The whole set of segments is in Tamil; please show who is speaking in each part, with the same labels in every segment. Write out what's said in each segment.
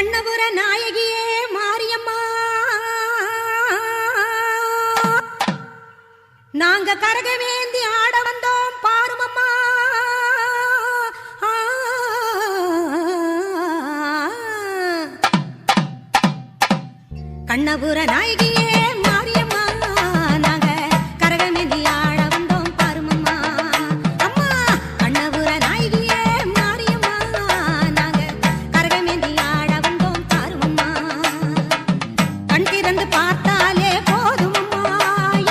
Speaker 1: கண்ணபுர நாயகியே மாரியம்மா, நாங்க கரகவேந்தி ஆட வந்தோம் பாருமம்மா. கண்ணபுர நாயகியே மாரியம்மா, நாங்க கரகவேந்தி ஆட வந்தோம் பாருமம்மா. அம்மா கண்ணபுர நாயகியே மாரியம்மா, நாங்க கரகவேந்தி ஆட வந்தோம் பாருமம்மா. கண் திறந்து பார்த்தாலே போதுமம்மா,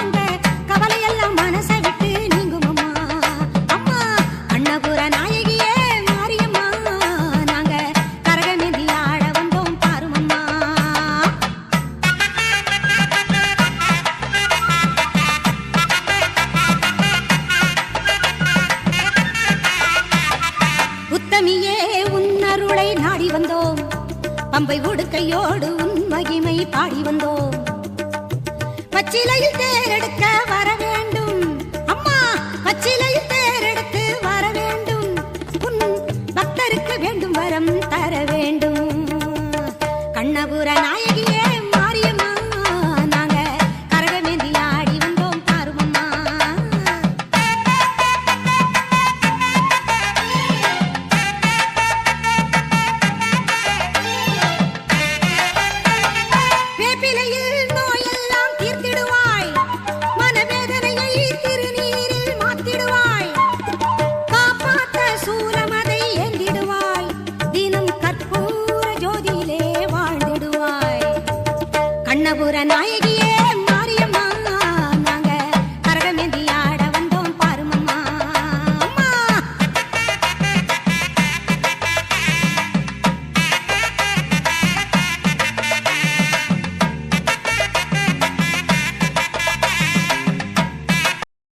Speaker 1: எங்க கவலையெல்லாம் மனசை விட்டு நீங்குமம்மா. அம்மா கண்ணபுர நாயகியே மாரியம்மா, நாங்க கரகவேந்தி ஆட வந்தோம் பாருமம்மா. உத்தமியே உன்னருளை நாடி வந்தோம், பம்பை உடுக்கையோடு உன் மகிமை பாடி வந்தோம். பச்சிலையில் தேரெடுக்க வர வேண்டும் அம்மா, பச்சிலையில் தேரெடுத்து வர வேண்டும். உன் பக்தருக்கு வேண்டும் வரம் தர வேண்டும். கண்ணபுர நாயகியே மாரியம்மா, நாங்க கரகவேந்தி ஆடி வந்தோம் பாருமம்மா. வேப்பிலையில் நோயெல்லாம் தீர்த்திடுவாய், மனவேதனையை திருநீரில் மாத்திடுவாய். காப்பாற்ற சூலமதை ஏந்திடுவாய், தினம் கற்பூர ஜோதியிலே வாழ்ந்திடுவாய். கண்ணபுர நாயகி